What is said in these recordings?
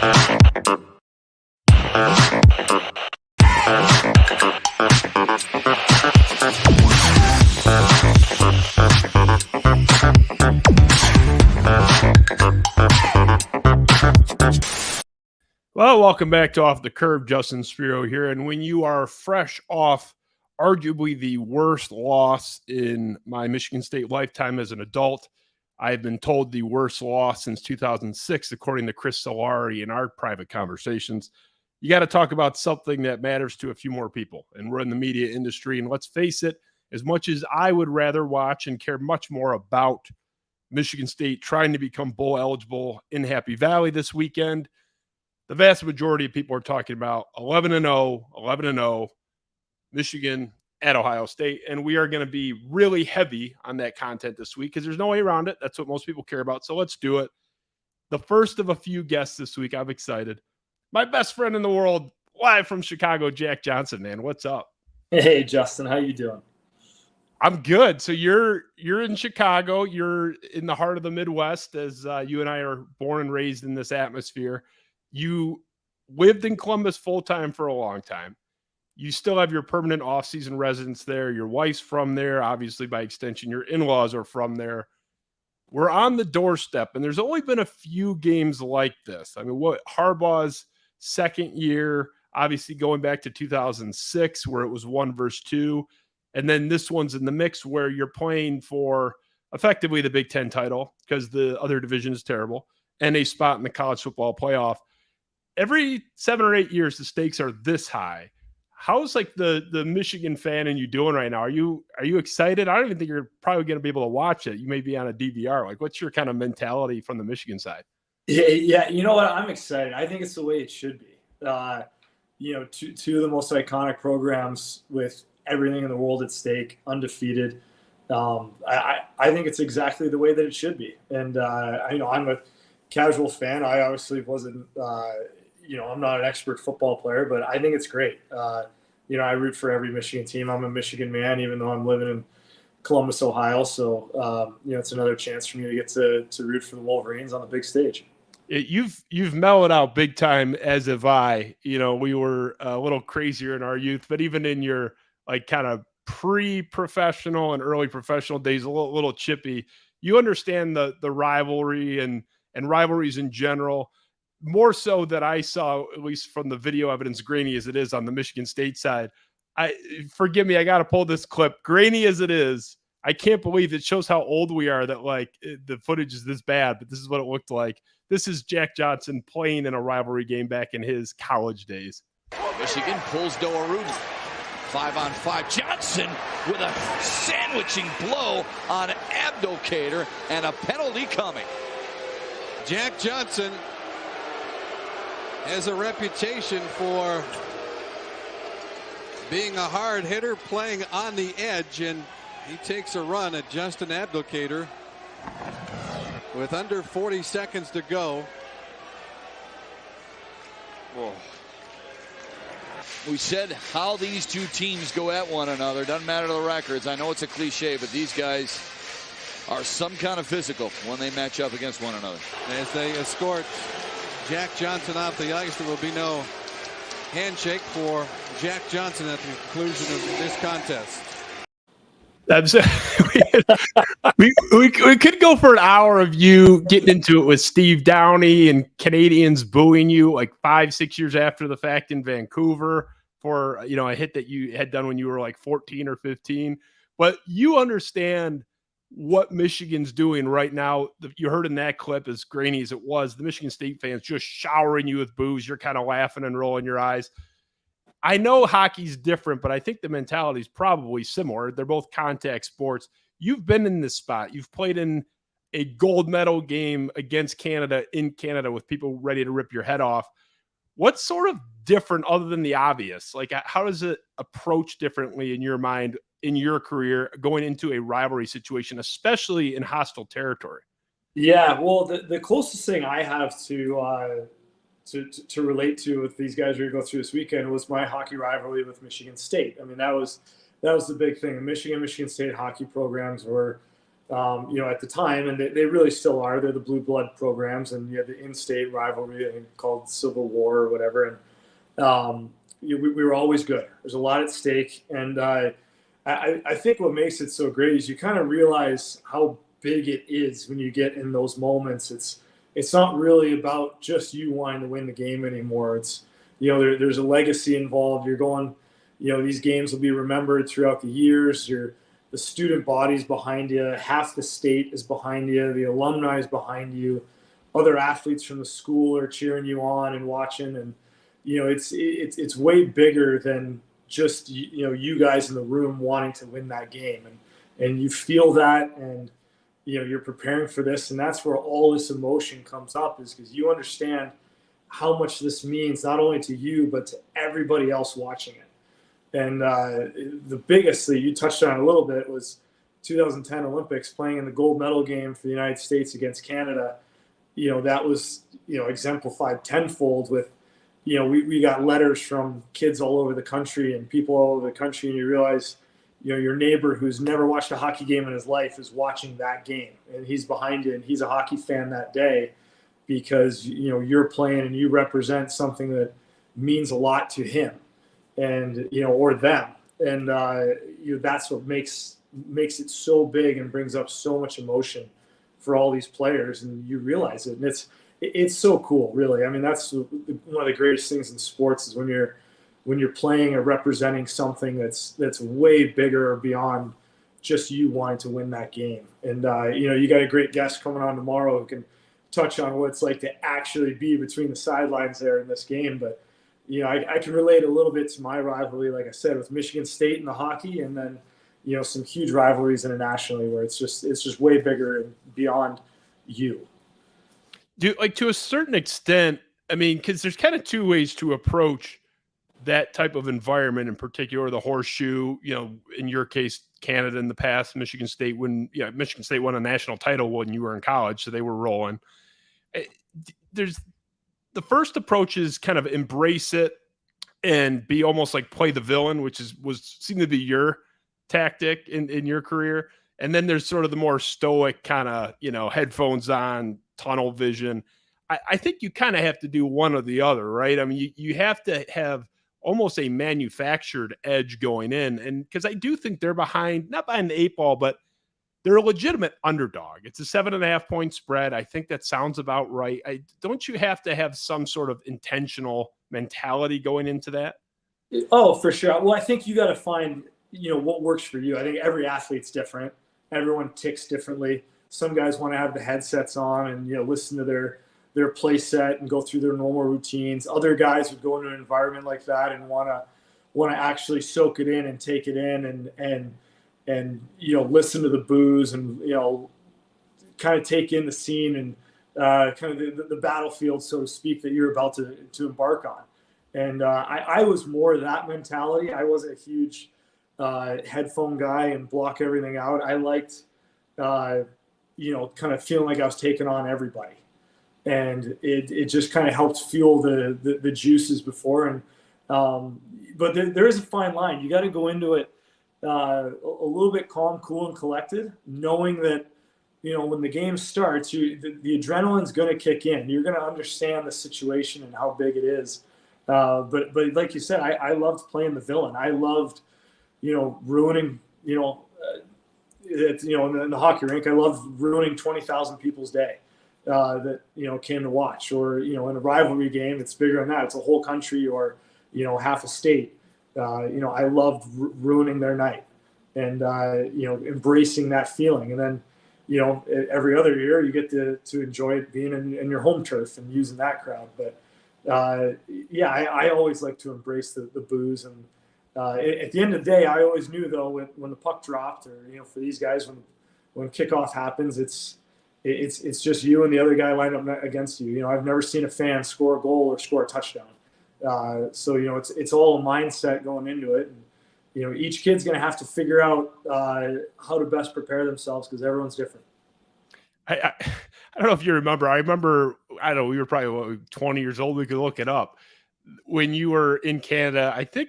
Well, welcome back to Off the Curve. Justin Spiro here. And when you are fresh off arguably the worst loss in my Michigan State lifetime as an adult, I've been told the worst loss since 2006, according to Chris Solari in our private conversations. You got to talk about something that matters to a few more people. And we're in the media industry. And let's face it, as much as I would rather watch and care much more about Michigan State trying to become bowl eligible in Happy Valley this weekend, the vast majority of people are talking about 11-0, Michigan at Ohio State. And we are going to be really heavy on that content this week because there's no way around it. That's what most people care about. So let's do it. The first of a few guests this week. I'm excited. My best friend in the world, live from Chicago, Jack Johnson, man. What's up? Hey, Justin. How you doing? I'm good. So you're in Chicago. You're in the heart of the Midwest, as you and I are born and raised in this atmosphere. You lived in Columbus full-time for a long time. You still have your permanent off-season residence there. Your wife's from there. Obviously, by extension, your in-laws are from there. We're on the doorstep, and there's only been a few games like this. I mean, what Harbaugh's second year, obviously going back to 2006, where it was 1-2. And then this one's in the mix where you're playing for effectively the Big Ten title because the other division is terrible, and a spot in the college football playoff. Every 7 or 8 years, the stakes are this high. How's like the Michigan fan in you doing right now? Are you excited? I don't even think you're probably going to be able to watch it. You may be on a DVR. Like, what's your kind of mentality from the Michigan side? Yeah, you know what? I'm excited. I think it's the way it should be. Two of the most iconic programs with everything in the world at stake, undefeated. I think it's exactly the way that it should be. And I'm a casual fan. I obviously wasn't. I'm not an expert football player, but I think it's great. I root for every Michigan team. I'm a Michigan man, even though I'm living in Columbus, Ohio. So, it's another chance for me to get to root for the Wolverines on the big stage. You've mellowed out big time, as have I. We were a little crazier in our youth, but even in your like kind of pre-professional and early professional days, a little chippy. You understand the rivalry and rivalries in general. More so that I saw, at least from the video evidence, grainy as it is on the Michigan State side. Forgive me, I got to pull this clip. Grainy as it is, I can't believe it shows how old we are that the footage is this bad, but this is what it looked like. This is Jack Johnson playing in a rivalry game back in his college days. Michigan pulls Doeruden. 5-on-5. Johnson with a sandwiching blow on Abdelkader and a penalty coming. Jack Johnson has a reputation for being a hard hitter, playing on the edge, and he takes a run at Justin Abdelkader with under 40 seconds to go. Whoa. We said how these two teams go at one another. Doesn't matter the records. I know it's a cliche, but these guys are some kind of physical when they match up against one another. As they escort Jack Johnson off the ice, there will be no handshake for Jack Johnson at the conclusion of this contest. We could go for an hour of you getting into it with Steve Downey and Canadians booing you like 5-6 years after the fact in Vancouver for a hit that you had done when you were like 14 or 15. But you understand what Michigan's doing right now. You heard in that clip, as grainy as it was, the Michigan State fans just showering you with boos. You're kind of laughing and rolling your eyes. I know hockey's different, but I think the mentality is probably similar. They're both contact sports. You've been in this spot. You've played in a gold medal game against Canada in Canada with people ready to rip your head off. What's sort of different other than the obvious? Like, how does it approach differently in your mind, in your career, going into a rivalry situation, especially in hostile territory? Yeah, well, the closest thing I have to relate to with these guys we're going to go through this weekend was my hockey rivalry with Michigan State. I mean, that was the big thing. The Michigan State hockey programs were at the time, and they really still are. They're the blue blood programs, and you have the in-state rivalry, I think, called Civil War or whatever. And we were always good. There's a lot at stake, and I think what makes it so great is you kind of realize how big it is when you get in those moments. It's not really about just you wanting to win the game anymore. It's there's a legacy involved. You're going, these games will be remembered throughout the years. The student body's behind you. Half the state is behind you. The alumni is behind you. Other athletes from the school are cheering you on and watching. And, it's way bigger than just, you guys in the room wanting to win that game. And you feel that, and, you're preparing for this. And that's where all this emotion comes up, is because you understand how much this means, not only to you, but to everybody else watching it. And the biggest that you touched on a little bit was 2010 Olympics, playing in the gold medal game for the United States against Canada. That was, exemplified tenfold with, we got letters from kids all over the country and people all over the country. And you realize, your neighbor who's never watched a hockey game in his life is watching that game, and he's behind you, and he's a hockey fan that day because, you're playing and you represent something that means a lot to him. And or them, and that's what makes it so big and brings up so much emotion for all these players, and you realize it, and it's so cool, really. I mean, that's one of the greatest things in sports, is when you're playing or representing something that's way bigger beyond just you wanting to win that game. And you got a great guest coming on tomorrow who can touch on what it's like to actually be between the sidelines there in this game, but. I can relate a little bit to my rivalry, like I said, with Michigan State in the hockey, and then, some huge rivalries internationally where it's just way bigger and beyond you. To a certain extent, I mean, because there's kind of two ways to approach that type of environment, in particular, the horseshoe, in your case, Canada in the past, Michigan State won a national title when you were in college, so they were rolling. The first approach is kind of embrace it and be almost like play the villain, which seemed to be your tactic in your career. And then there's sort of the more stoic kind of, headphones on, tunnel vision. I think you kind of have to do one or the other, right? I mean, you have to have almost a manufactured edge going in. And because I do think they're not behind the 8 ball, but they're a legitimate underdog. It's a 7.5 point spread. I think that sounds about right. Don't you have to have some sort of intentional mentality going into that? Oh, for sure. Well, I think you got to find, what works for you. I think every athlete's different. Everyone ticks differently. Some guys want to have the headsets on and, listen to their play set and go through their normal routines. Other guys would go into an environment like that and want to actually soak it in and take it in and listen to the boos and kind of take in the scene and kind of the battlefield, so to speak, that you're about to embark on. And I was more that mentality. I wasn't a huge headphone guy and block everything out. I liked kind of feeling like I was taking on everybody, and it just kind of helped fuel the juices before. And but there is a fine line. You got to go into it a little bit calm, cool, and collected, knowing that, when the game starts, the adrenaline's going to kick in. You're going to understand the situation and how big it is. But like you said, I loved playing the villain. I loved, ruining, in the hockey rink, I loved ruining 20,000 people's day that, came to watch. Or, in a rivalry game, it's bigger than that. It's a whole country or, half a state. I loved ruining their night and, embracing that feeling. And then, every other year you get to enjoy being in your home turf and using that crowd. But I always like to embrace the boos. And at the end of the day, I always knew, though, when the puck dropped or, for these guys, when kickoff happens, it's just you and the other guy lined up against you. I've never seen a fan score a goal or score a touchdown. So it's all a mindset going into it, and each kid's going to have to figure out how to best prepare themselves, because everyone's different. I don't know if you remember. I don't know, we were probably 20 years old. We could look it up. When you were in Canada, I think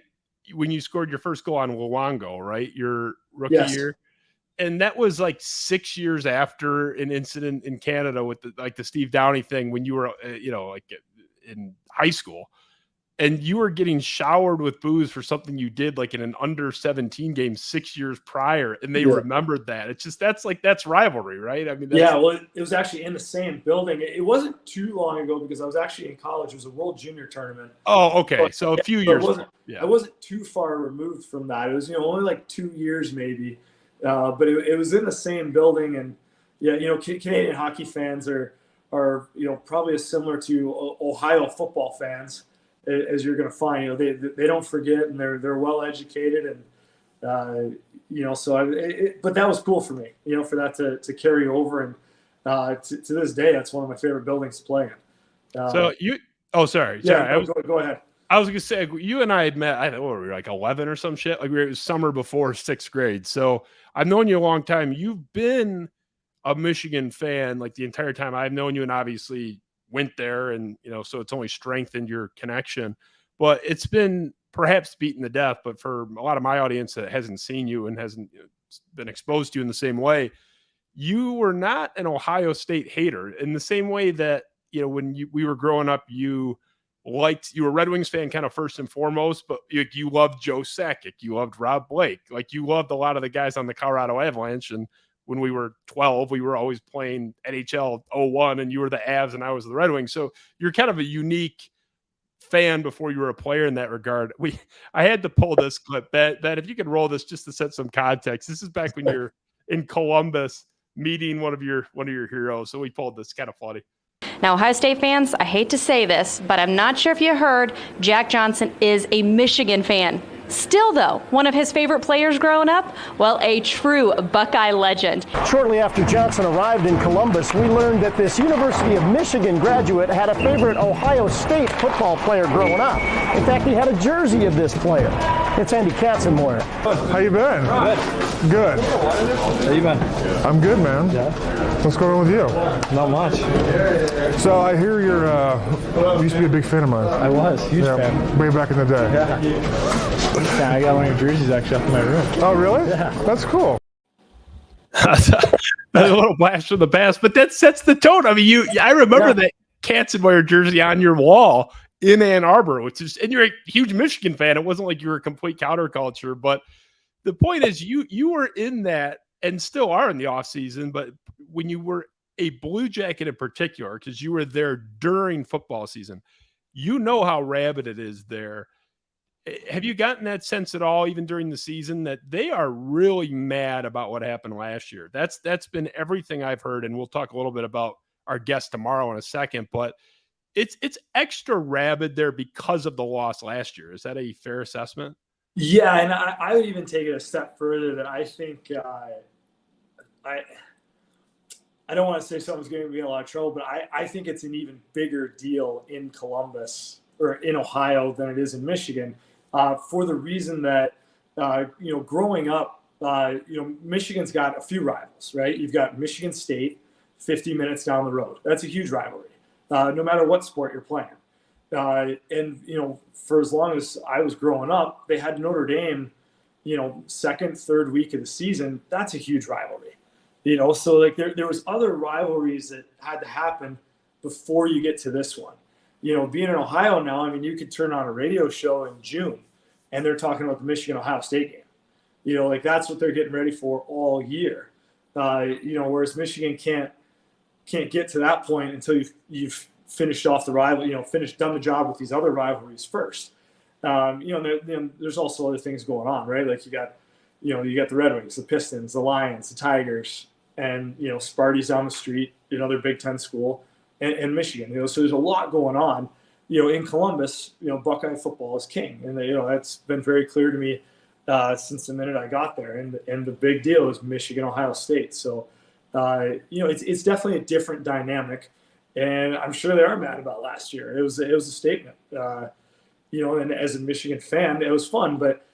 when you scored your first goal on Luongo, right, your rookie year, And that was like 6 years after an incident in Canada with the Steve Downey thing when you were, like in high school, and you were getting showered with booze for something you did like in an under 17 game 6 years prior. And they remembered that. It's just, that's rivalry, right? I mean, well, it was actually in the same building. It wasn't too long ago because I was actually in college. It was a World Junior tournament. Oh, okay. So a few years. I wasn't too far removed from that. It was, only like 2 years maybe. But it was in the same building, and Canadian hockey fans are probably as similar to Ohio football fans as you're going to find. They don't forget, and they're well educated, and but that was cool for me, for that to carry over, and to this day, that's one of my favorite buildings to play in. Sorry. Go ahead. I was gonna say, you and I had met, I think, we were like 11 or some shit. Like it was summer before 6th grade. So I've known you a long time. You've been a Michigan fan like the entire time I've known you, and obviously went there, and so it's only strengthened your connection. But it's been perhaps beaten to death. But for a lot of my audience that hasn't seen you and hasn't been exposed to you in the same way, you were not an Ohio State hater in the same way that when we were growing up, you were a Red Wings fan kind of first and foremost, but you loved Joe Sakic, you loved Rob Blake, like you loved a lot of the guys on the Colorado Avalanche. And when we were 12, we were always playing NHL 01, and you were the Avs and I was the Red Wings. So you're kind of a unique fan before you were a player in that regard. I had to pull this clip, Ben, if you could roll this just to set some context. This is back when you're in Columbus meeting one of your heroes. So we pulled this, kind of funny. Now, Ohio State fans, I hate to say this, but I'm not sure if you heard, Jack Johnson is a Michigan fan. Still, though, one of his favorite players growing up? Well, a true Buckeye legend. Shortly after Johnson arrived in Columbus, we learned that this University of Michigan graduate had a favorite Ohio State football player growing up. In fact, he had a jersey of this player. It's Andy Katzenmoyer. How you been? Good. How you been? I'm good, man. Yeah. What's going on with you? Not much. So I hear you used to be a big fan of mine. I was, huge fan. Way back in the day. Yeah, I got one of your jerseys actually up in my room. Oh, really? Yeah. That's cool. That's a little blast from the past, but that sets the tone. I mean, I remember that Katzenmoyer jersey on your wall in Ann Arbor, and you're a huge Michigan fan. It wasn't like you were a complete counterculture, but the point is you were in that and still are in the off season. But when you were a Blue Jacket in particular, because you were there during football season, how rabid it is there. Have you gotten that sense at all, even during the season, that they are really mad about what happened last year? That's been everything I've heard, and we'll talk a little bit about our guest tomorrow in a second, but it's extra rabid there because of the loss last year. Is that a fair assessment? Yeah, and I would even take it a step further that I think I don't want to say someone's going to be in a lot of trouble, but I think it's an even bigger deal in Columbus or in Ohio than it is in Michigan. For the reason that, growing up, Michigan's got a few rivals, right? You've got Michigan State 50 minutes down the road. That's a huge rivalry, no matter what sport you're playing. And for as long as I was growing up, they had Notre Dame, second, third week of the season. That's a huge rivalry, so like there was other rivalries that had to happen before you get to this one. Being in Ohio now, I mean, you could turn on a radio show in June and they're talking about the Michigan-Ohio State game. Like that's what they're getting ready for all year. Whereas Michigan can't get to that point until you've finished off the rival, done the job with these other rivalries first. There's also other things going on, right? Like you got the Red Wings, the Pistons, the Lions, the Tigers, and, Sparty's down the street, another Big Ten school. And Michigan, so there's a lot going on, in Columbus, Buckeye football is king. And, that's been very clear to me since the minute I got there. And the big deal is Michigan, Ohio State. So, it's definitely a different dynamic. And I'm sure they are mad about last year. It was a statement, and as a Michigan fan, it was fun. But,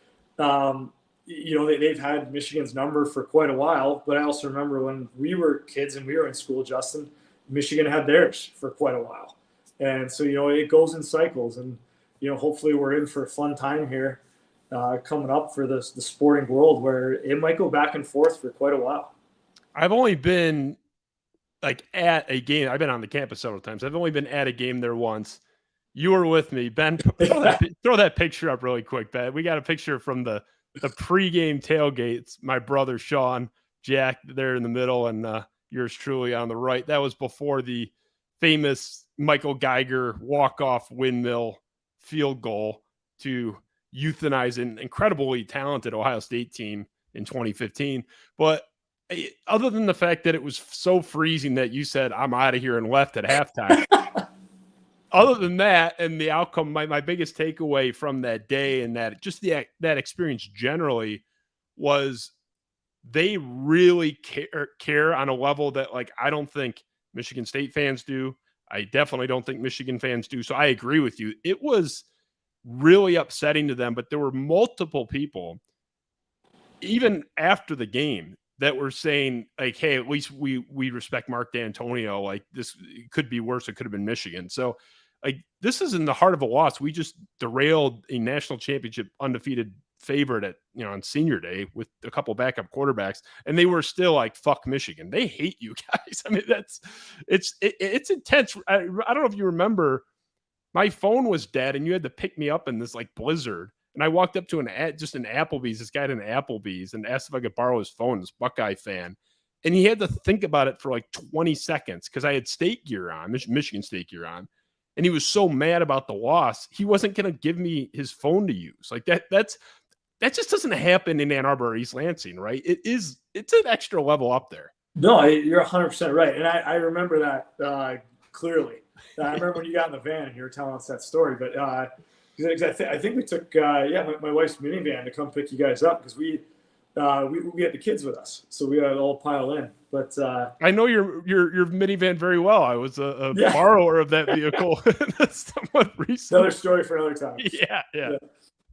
they've had Michigan's number for quite a while. But I also remember when we were kids and we were in school, Justin, Michigan had theirs for quite a while. And so, it goes in cycles, and, hopefully we're in for a fun time here, coming up for the sporting world, where it might go back and forth for quite a while. I've only been at a game. I've been on the campus several times. I've only been at a game there once. You were with me, Ben. Throw that picture up really quick, Ben. We got a picture from the pregame tailgates. My brother Sean, Jack there in the middle, and yours truly on the right. That was before the famous Michael Geiger walk-off windmill field goal to euthanize an incredibly talented Ohio State team in 2015. But other than the fact that it was so freezing that you said, I'm out of here, and left at halftime, other than that and the outcome, my biggest takeaway from that day and that that experience generally was they really care on a level that, like, I don't think Michigan State fans do. I definitely don't think Michigan fans do. So I agree with you. It was really upsetting to them, but there were multiple people, even after the game, that were saying, like, hey, at least we respect Mark D'Antonio. Like, this could be worse. It could have been Michigan. So, like, this is in the heart of a loss. We just derailed a national championship undefeated favorite on senior day with a couple backup quarterbacks, and they were still like, fuck Michigan. They hate you guys. I mean, it's intense. I don't know if you remember, my phone was dead and you had to pick me up in this like blizzard. And I walked up to an Applebee's, this guy at an Applebee's, and asked if I could borrow his phone, this Buckeye fan. And he had to think about it for like 20 seconds because I had state gear on, Michigan State gear on. And he was so mad about the loss, he wasn't going to give me his phone to use. Like that just doesn't happen in Ann Arbor or East Lansing, right? It's an extra level up there. No, you're 100% right. And I remember that clearly. I remember when you got in the van and you were telling us that story. But I think we took my wife's minivan to come pick you guys up because we had the kids with us, so we had to all pile in. But I know your minivan very well. I was a borrower of that vehicle somewhat recently. Another story for another time. Yeah.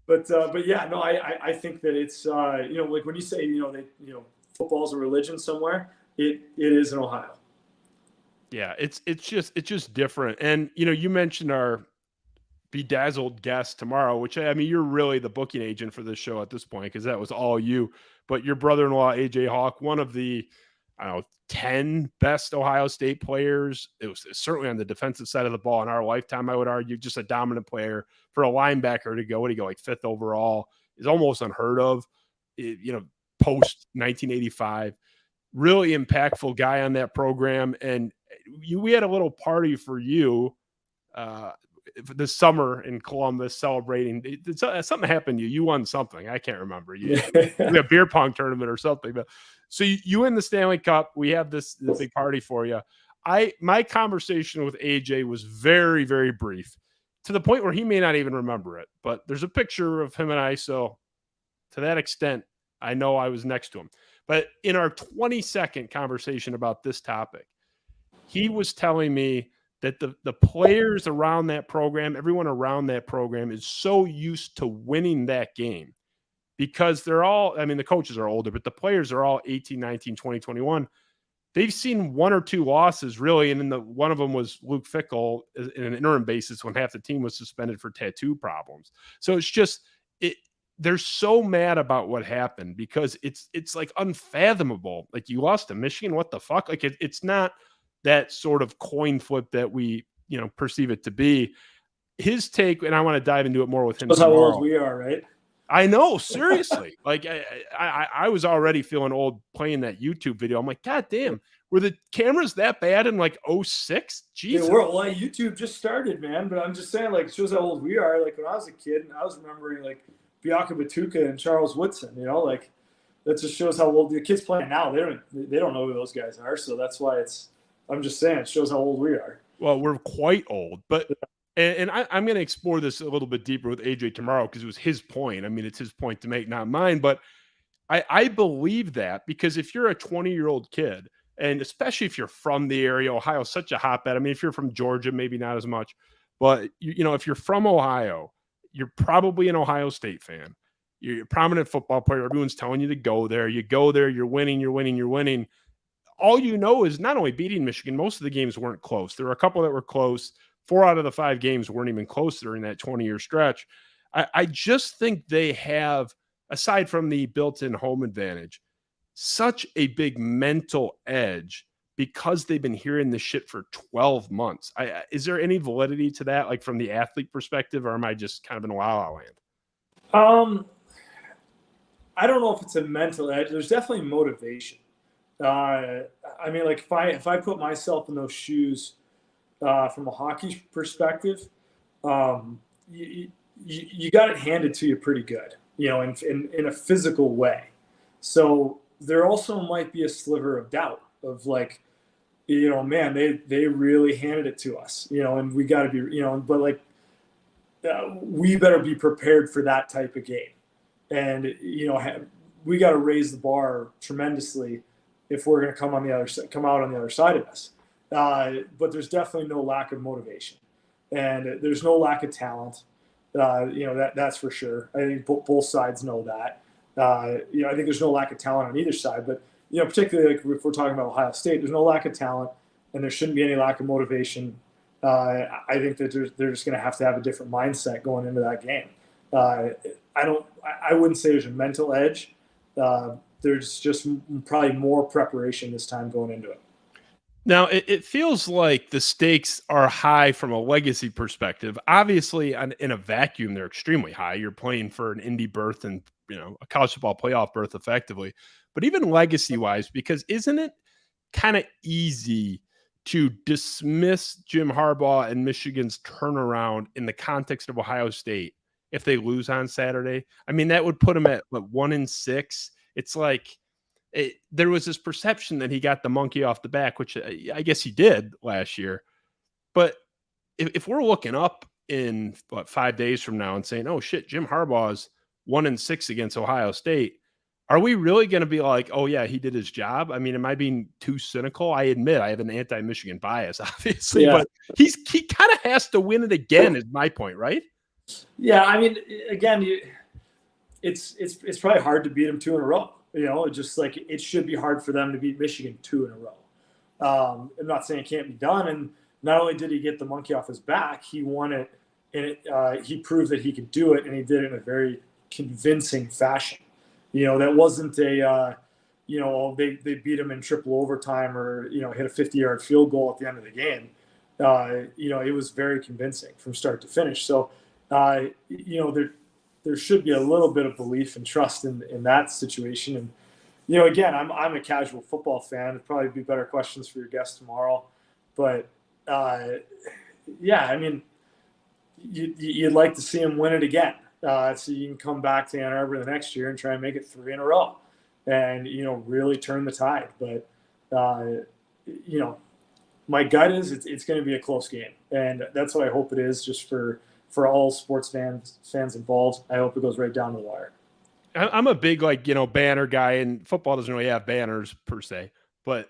But yeah, no, I think that it's like when you say football's a religion somewhere, it is in Ohio. Yeah, it's just different. And you mentioned our bedazzled guest tomorrow, which, I mean, you're really the booking agent for this show at this point because that was all you. But your brother-in-law, AJ Hawk, one of the 10 best Ohio State players. It was certainly on the defensive side of the ball in our lifetime, I would argue. Just a dominant player. For a linebacker to go, like 5th overall is almost unheard of, post 1985. Really impactful guy on that program. And we had a little party for you this summer in Columbus celebrating. Something happened to you. You won something. I can't remember. You had a beer pong tournament or something. But so you win the Stanley Cup. We have this big party for you. My conversation with AJ was very, very brief, to the point where he may not even remember it. But there's a picture of him and I. So to that extent, I know I was next to him. But in our 20-second conversation about this topic, he was telling me that the players around that program, everyone around that program is so used to winning that game because they're all, I mean, the coaches are older, but the players are all 18, 19, 20, 21. They've seen 1 or 2 losses really. And then one of them was Luke Fickell in an interim basis when half the team was suspended for tattoo problems. So it's just, they're so mad about what happened because it's like unfathomable. Like, you lost to Michigan. What the fuck? Like, it's not that sort of coin flip that we, perceive it to be. His take, and I want to dive into it more with him. That's how old we are, right? I know, seriously. Like, I was already feeling old playing that YouTube video. I'm like, God damn, were the cameras that bad in like 06? Jesus. Yeah, well, YouTube just started, man. But I'm just saying, like, it shows how old we are. Like, when I was a kid, and I was remembering like Bianca Batuka and Charles Woodson. Like, that just shows how old the kids playing now. They don't know who those guys are. So that's why I'm just saying, it shows how old we are. Well, we're quite old, but and I'm going to explore this a little bit deeper with AJ tomorrow because it was his point. I mean, it's his point to make, not mine. But I believe that because if you're a 20-year-old kid, and especially if you're from the area, Ohio's such a hotbed. I mean, if you're from Georgia, maybe not as much, but if you're from Ohio, you're probably an Ohio State fan. You're a prominent football player. Everyone's telling you to go there. You go there. You're winning. All you know is not only beating Michigan, most of the games weren't close. There were a couple that were close. 4 out of the 5 games weren't even close during that 20-year stretch. I just think they have, aside from the built-in home advantage, such a big mental edge because they've been hearing this shit for 12 months. Is there any validity to that, like from the athlete perspective, or am I just kind of in la-la land? I don't know if it's a mental edge. There's definitely motivation. I mean, like if I put myself in those shoes from a hockey perspective, you got it handed to you pretty good, in a physical way. So there also might be a sliver of doubt of like, man, they really handed it to us, and we got to be, but like we better be prepared for that type of game. And, we got to raise the bar tremendously if we're going to come out on the other side of this. But there's definitely no lack of motivation, and there's no lack of talent. That's for sure. I think both sides know that. I think there's no lack of talent on either side, but particularly like if we're talking about Ohio State, there's no lack of talent, and there shouldn't be any lack of motivation. I think that they're just going to have a different mindset going into that game. I wouldn't say there's a mental edge. There's just probably more preparation this time going into it. Now, it feels like the stakes are high from a legacy perspective. Obviously, in a vacuum, they're extremely high. You're playing for an Indy berth and a college football playoff berth effectively. But even legacy-wise, because isn't it kind of easy to dismiss Jim Harbaugh and Michigan's turnaround in the context of Ohio State if they lose on Saturday? I mean, that would put them at 1-6. It's like there was this perception that he got the monkey off the back, which I guess he did last year. But if we're looking up in 5 days from now and saying, oh shit, Jim Harbaugh is 1-6 against Ohio State, are we really going to be like, oh yeah, he did his job? I mean, am I being too cynical? I admit I have an anti-Michigan bias, obviously, but he kind of has to win it again is my point, right? Yeah, I mean, again, it's probably hard to beat them 2 in a row. Just like it should be hard for them to beat Michigan 2 in a row. I'm not saying it can't be done. And not only did he get the monkey off his back, he won it, and he proved that he could do it, and he did it in a very convincing fashion. That wasn't a they beat him in triple overtime or hit a 50-yard field goal at the end of the game. It was very convincing from start to finish. So there should be a little bit of belief and trust in that situation. And, again, I'm a casual football fan. It'd probably be better questions for your guest tomorrow. But, yeah, I mean, you'd like to see him win it again. So you can come back to Ann Arbor the next year and try and make it 3 in a row and, really turn the tide. But, my gut is it's going to be a close game. And that's what I hope it is, just for all sports fans involved. I hope it goes right down to the wire. I'm a big, banner guy, and football doesn't really have banners per se, but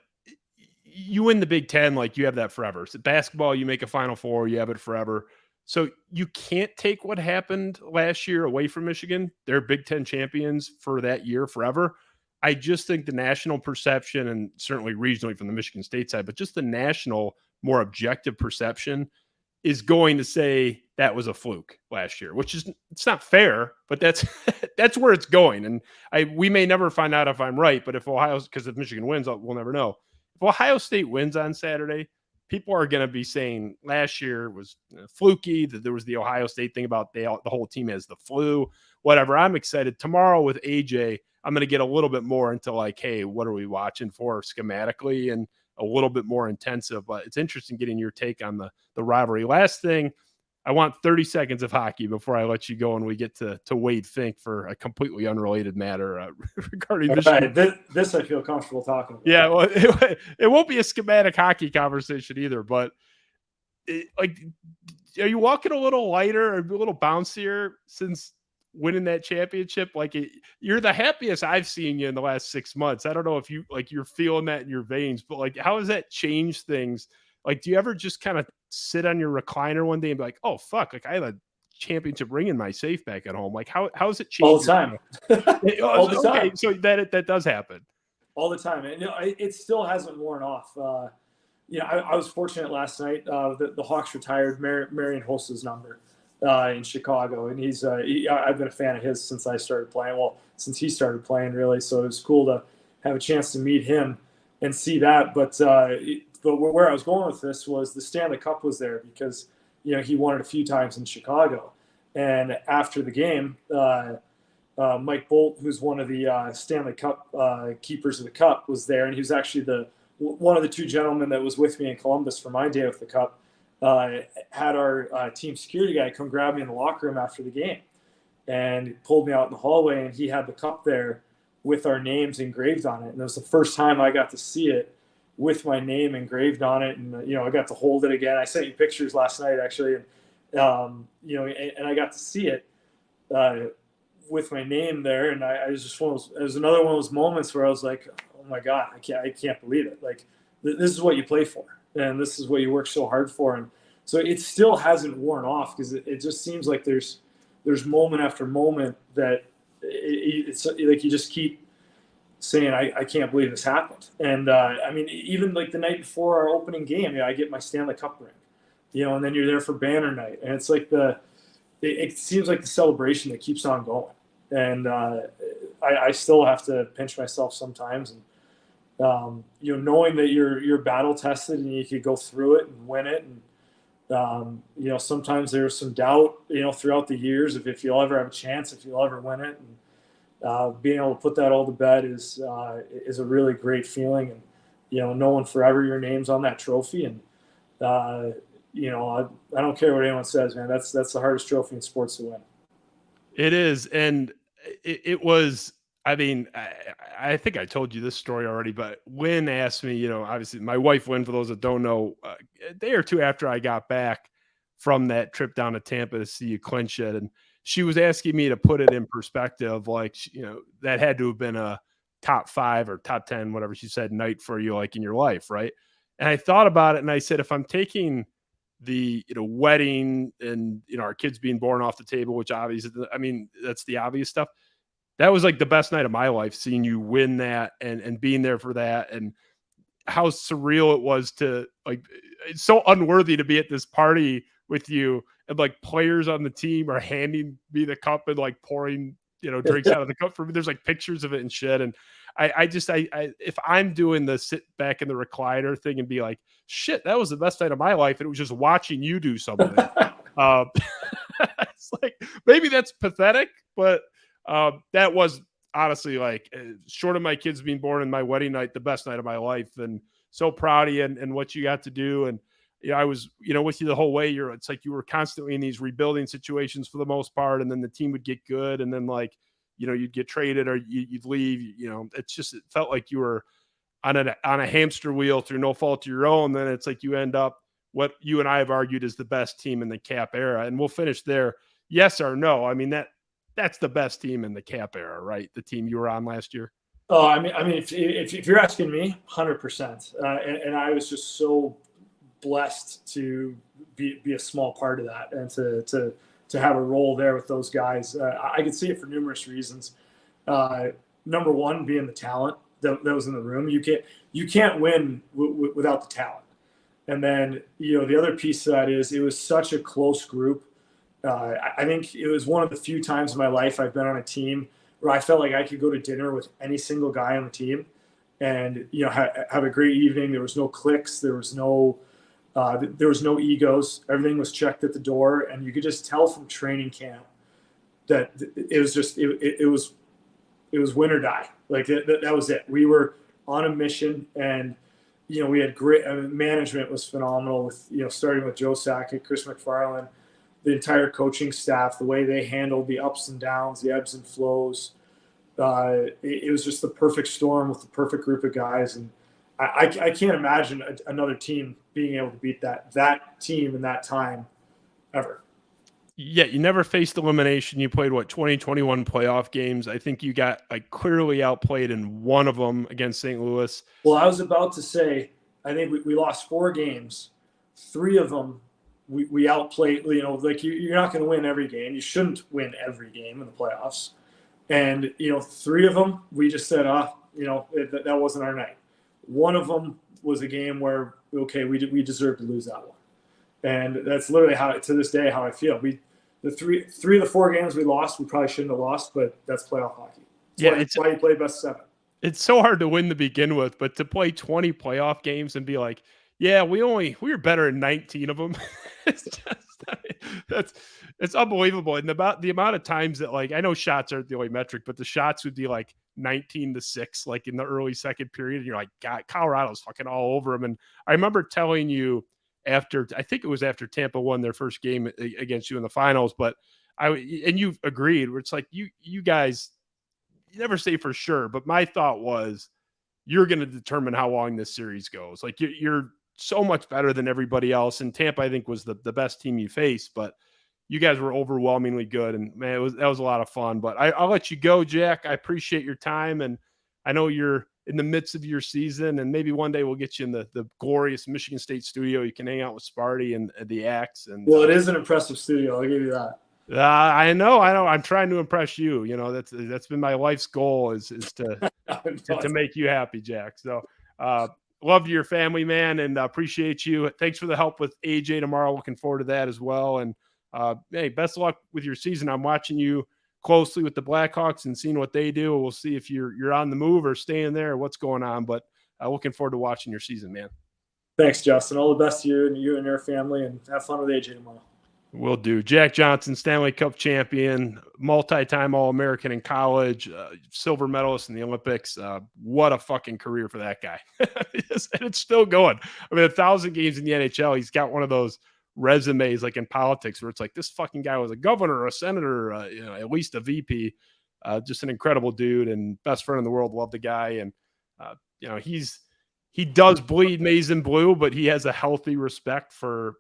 you win the Big Ten, you have that forever. So basketball, you make a Final Four, you have it forever. So you can't take what happened last year away from Michigan. They're Big Ten champions for that year forever. I just think the national perception, and certainly regionally from the Michigan State side, but just the national, more objective perception is going to say that was a fluke last year, which is, it's not fair, but that's where it's going. And we may never find out if I'm right, but because if Michigan wins, we'll never know. If Ohio State wins on Saturday, people are going to be saying last year was fluky, that there was the Ohio State thing about the whole team has the flu, whatever. I'm excited. Tomorrow with AJ, I'm going to get a little bit more into hey, what are we watching for schematically and a little bit more intensive. But it's interesting getting your take on the rivalry. Last thing, I want 30 seconds of hockey before I let you go and we get to Wade Fink for a completely unrelated matter regarding this I feel comfortable talking about. Yeah, well, it won't be a schematic hockey conversation either, but are you walking a little lighter or a little bouncier since winning that championship? You're the happiest I've seen you in the last 6 months. I don't know if you you're feeling that in your veins, but how has that changed things? Do you ever just kind of sit on your recliner one day and be like, oh fuck, I have a championship ring in my safe back at home? How has it changed? All the time. All the time. Okay, so that does happen. All the time. And it still hasn't worn off. I was fortunate last night. The Hawks retired Marion Holst's number. in Chicago, and I've been a fan of his since I started playing. Well, since he started playing, really. So it was cool to have a chance to meet him and see that. But where I was going with this was the Stanley Cup was there because he won it a few times in Chicago. And after the game, Mike Bolt, who's one of the Stanley Cup keepers of the Cup, was there, and he was actually one of the two gentlemen that was with me in Columbus for my day with the Cup. Had our team security guy come grab me in the locker room after the game, and pulled me out in the hallway, and he had the cup there with our names engraved on it. And it was the first time I got to see it with my name engraved on it, and I got to hold it again. I sent you pictures last night, actually, and and I got to see it with my name there, and I was just it was another one of those moments where I was like, oh my God, I can't believe it. Like, this is what you play for, and this is what you work so hard for. And so it still hasn't worn off, because it just seems like there's moment after moment that it's like you just keep saying, I can't believe this happened. And even like the night before our opening game, I get my Stanley Cup ring, and then you're there for banner night, and it's like it seems like the celebration that keeps on going. And I still have to pinch myself sometimes, and knowing that you're battle tested and you could go through it and win it. And sometimes there's some doubt, throughout the years if you'll ever have a chance, if you'll ever win it. And being able to put that all to bed is a really great feeling. And, knowing forever your name's on that trophy. And, I don't care what anyone says, man, that's the hardest trophy in sports to win. It is. And it was, I think I told you this story already, but Wynn asked me, obviously my wife Wynn, for those that don't know, a day or two after I got back from that trip down to Tampa to see you clinch it. And she was asking me to put it in perspective, like, that had to have been a top 5 or top 10, whatever she said, night for you, like in your life. Right. And I thought about it, and I said, if I'm taking the wedding and our kids being born off the table, which obviously, that's the obvious stuff. That was like the best night of my life, seeing you win that and being there for that, and how surreal it was to, like, it's so unworthy to be at this party with you, and like players on the team are handing me the cup and like pouring drinks out of the cup for me. There's like pictures of it and shit. And I if I'm doing the sit back in the recliner thing and be like, shit, that was the best night of my life, and it was just watching you do something. It's like, maybe that's pathetic, but that was honestly, like, short of my kids being born and my wedding night, the best night of my life. And so proud of you and what you got to do. And I was, with you the whole way. It's like you were constantly in these rebuilding situations for the most part, and then the team would get good, and then, like, you'd get traded or you'd leave. It's just, it felt like you were on a hamster wheel through no fault of your own. Then it's like you end up what you and I have argued is the best team in the Cap era, and we'll finish there. Yes or no? That's the best team in the Cap era, right? The team you were on last year. Oh, if you're asking me, 100%. And I was just so blessed to be a small part of that, and to have a role there with those guys. I could see it for numerous reasons. Number one, being the talent that was in the room. You can't win without the talent. And then, the other piece of that is it was such a close group. I think it was one of the few times in my life I've been on a team where I felt like I could go to dinner with any single guy on the team and, have a great evening. There was no cliques. There was no egos. Everything was checked at the door. And you could just tell from training camp that it was just, it was win or die. Like that was it. We were on a mission, and, we had great, management was phenomenal with, starting with Joe Sakic, Chris McFarland, the entire coaching staff, the way they handled the ups and downs, the ebbs and flows. It was just the perfect storm with the perfect group of guys. And I can't imagine another team being able to beat that team in that time ever. Yeah, you never faced elimination. You played 2021 playoff games. I think you got clearly outplayed in one of them against St. Louis. Well, I was about to say, I think we lost 4 games. 3 of them we outplayed. You're not going to win every game. You shouldn't win every game in the playoffs. And 3 of them we just said, that wasn't our night. One of them was a game where we deserved to lose that one. And that's literally how, to this day, how I feel. the three of the 4 games we lost, we probably shouldn't have lost, but that's playoff hockey. It's why you play best 7. It's so hard to win to begin with, but to play 20 playoff games and be like, yeah, we were better in 19 of them. It's just, it's unbelievable. And about the amount of times that, like, I know shots aren't the only metric, but the shots would be like 19-6, like in the early second period. And you're like, God, Colorado's fucking all over them. And I remember telling you after, I think it was after Tampa won their first game against you in the finals, but and you agreed, where it's like, you guys, you never say for sure, but my thought was, you're going to determine how long this series goes. Like, you're so much better than everybody else. And Tampa, I think, was the best team you faced, but you guys were overwhelmingly good. And man, that was a lot of fun, but I'll let you go, Jack. I appreciate your time. And I know you're in the midst of your season, and maybe one day we'll get you in the glorious Michigan State studio. You can hang out with Sparty and the Axe. And well, it is an impressive studio. I'll give you that. I know. I'm trying to impress you. You know, that's been my life's goal is to make you happy, Jack. So, love your family, man, and appreciate you. Thanks for the help with AJ tomorrow. Looking forward to that as well. And hey, best of luck with your season. I'm watching you closely with the Blackhawks and seeing what they do. We'll see if you're on the move or staying there, or what's going on. But looking forward to watching your season, man. Thanks, Justin. All the best to you and your family, and have fun with AJ tomorrow. Will do. Jack Johnson, Stanley Cup champion, multi-time All-American in college, silver medalist in the Olympics. What a fucking career for that guy. And it's still going. I mean, 1,000 games in the NHL. He's got one of those resumes like in politics where it's like, this fucking guy was a governor or a senator, at least a VP. Just an incredible dude and best friend in the world. Love the guy. And, he does bleed maize and blue, but he has a healthy respect for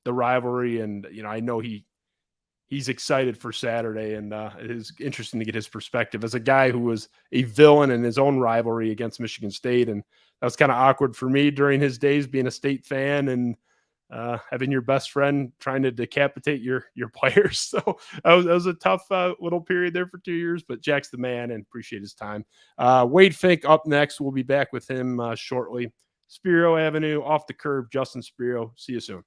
the rivalry, and I know he's excited for Saturday, and it is interesting to get his perspective as a guy who was a villain in his own rivalry against Michigan State. And that was kind of awkward for me during his days being a State fan and having your best friend trying to decapitate your players. So that was a tough little period there for 2 years, but Jack's the man and appreciate his time. Wade Fink up next. We'll be back with him shortly. Spiro Avenue, Off the Curb, Justin Spiro. See you soon.